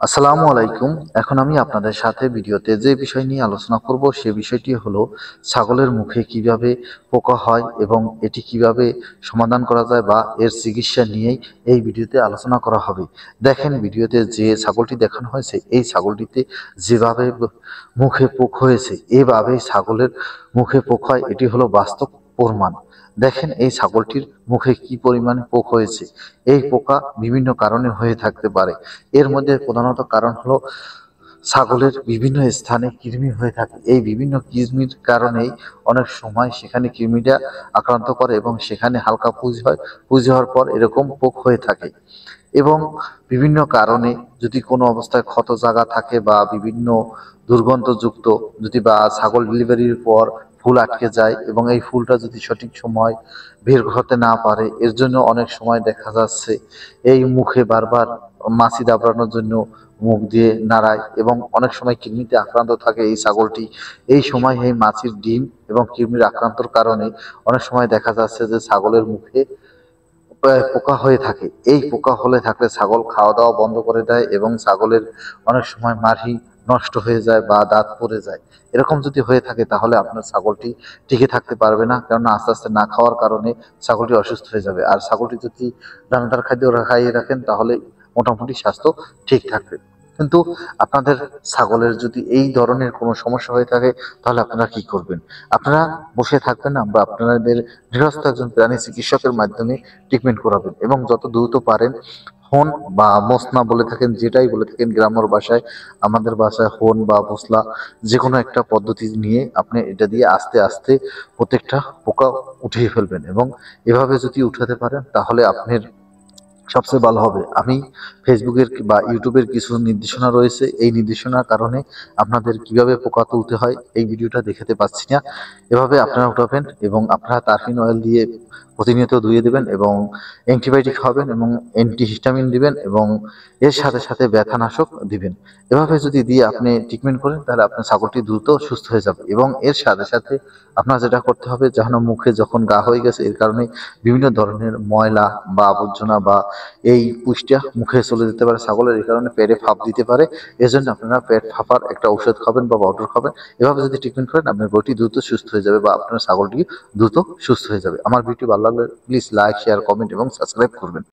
আসসালামু আলাইকুম। এখন আমি আপনাদের সাথে ভিডিওতে যে বিষয় নিয়ে আলোচনা করব সে বিষয়টি হলো ছাগলের মুখে কিভাবে পোকা হয় এবং এটি কিভাবে সমাধান করা যায় বা এর চিকিৎসা নিয়েই এই ভিডিওতে আলোচনা করা হবে। দেখেন ভিডিওতে যে ছাগলটি দেখানো হয়েছে এই ছাগলটিতে যেভাবে মুখে পোক হয়েছে এভাবেই ছাগলের মুখে পোক হয়, এটি হলো বাস্তব প্রমাণ। দেখেন এই ছাগলটির মুখে কি পরিমাণে পোক হয়েছে। এই পোকা বিভিন্ন কারণে হয়ে থাকতে পারে। এর মধ্যে প্রধানত কারণ হলো ছাগলের বিভিন্ন স্থানে কৃমি হয়ে থাকে। এই বিভিন্ন কৃমির কারণেই অনেক সময় সেখানে কৃমিটা আক্রান্ত করে এবং সেখানে হালকা পুঁজ হয়। পুঁজ হওয়ার পর এরকম পোক হয়ে থাকে। এবং বিভিন্ন কারণে যদি কোনো অবস্থায় ক্ষত জায়গা থাকে বা বিভিন্ন দুর্গন্ধযুক্ত যদি বা ছাগল ডেলিভারির পর ফুল আটকে যায় এবং এই ফুলটা যদি সঠিক সময় বের হতে না পারে, এর জন্য অনেক সময় দেখা যাচ্ছে এই মুখে বারবার মাছি দাবড়ানোর জন্য মুখ দিয়ে নাড়ায় এবং অনেক সময় কৃমিতে আক্রান্ত থাকে এই ছাগলটি। এই সময় এই মাছির ডিম এবং কৃমির আক্রান্তর কারণে অনেক সময় দেখা যাচ্ছে যে ছাগলের মুখে পোকা হয়ে থাকে। এই পোকা হলে থাকলে ছাগল খাওয়া দাওয়া বন্ধ করে দেয় এবং ছাগলের অনেক সময় মাড়ি নষ্ট হয়ে যায় বা দাঁত পড়ে যায়। এরকম যদি হয়ে থাকে তাহলে আপনার ছাগলটি টিকে থাকতে পারবে না, কেননা আস্তে আস্তে না খাওয়ার কারণে ছাগলটি অসুস্থ হয়ে যাবে। আর ছাগলটি যদি দানাদার খাদ্য খাইয়ে রাখেন তাহলে মোটামুটি স্বাস্থ্য ঠিক থাকবে। কিন্তু আপনাদের ছাগলের যদি এই ধরনের কোনো সমস্যা হয়ে থাকে তাহলে আপনারা কি করবেন? আপনারা বসে থাকবেন না, বা আপনাদের গৃহস্থ একজন প্রাণী চিকিৎসকের মাধ্যমে ট্রিটমেন্ট করাবেন এবং যত দ্রুত পারেন হোন বা মসনা বলে থাকেন, যেটাই বলে থাকেন গ্রামের ভাষায়, আমাদের ভাষায় হোন বা মশলা, যে কোনো একটা পদ্ধতি নিয়ে আপনি এটা দিয়ে আস্তে আস্তে প্রত্যেকটা পোকা উঠিয়ে ফেলবেন এবং এভাবে যদি উঠাতে পারেন তাহলে আপনার সবচেয়ে ভালো হবে। আমি ফেসবুকের বা ইউটিউবের কিছু নির্দেশনা রয়েছে, এই নির্দেশনার কারণে আপনাদের কিভাবে পোকা তুলতে হয় এই ভিডিওটা দেখাতে পাচ্ছি না। এভাবে আপনারা উঠাবেন এবং আপনারা তারফিন অয়েল দিয়ে প্রতিনিয়ত ধুয়ে দেবেন এবং অ্যান্টিবায়োটিক খাওয়াবেন এবং অ্যান্টিহিস্টামিন দিবেন এবং এর সাথে সাথে ব্যথানাশক দিবেন। এভাবে যদি দিয়ে আপনি ট্রিটমেন্ট করেন তাহলে আপনার ছাগলটি দ্রুত সুস্থ হয়ে যাবে। এবং এর সাথে সাথে আপনার যেটা করতে হবে, যখন মুখে যখন গা হয়ে গেছে এর কারণে বিভিন্ন ধরনের ময়লা বা আবর্জনা বা এই পুষ্টিয়া মুখে চলে যেতে পারে ছাগলের, এই কারণে পেটে ফাঁপ দিতে পারে। এজন্য আপনারা পেট ফাঁপার একটা ঔষধ খাবেন বা পাউডার খাবেন। এভাবে যদি ট্রিটমেন্ট করেন আপনার গরুটি দ্রুত সুস্থ হয়ে যাবে বা আপনার ছাগলটি দ্রুত সুস্থ হয়ে যাবে। আমার ভিডিও ভালো লাগলে প্লিজ লাইক, শেয়ার, কমেন্ট এবং সাবস্ক্রাইব করবেন।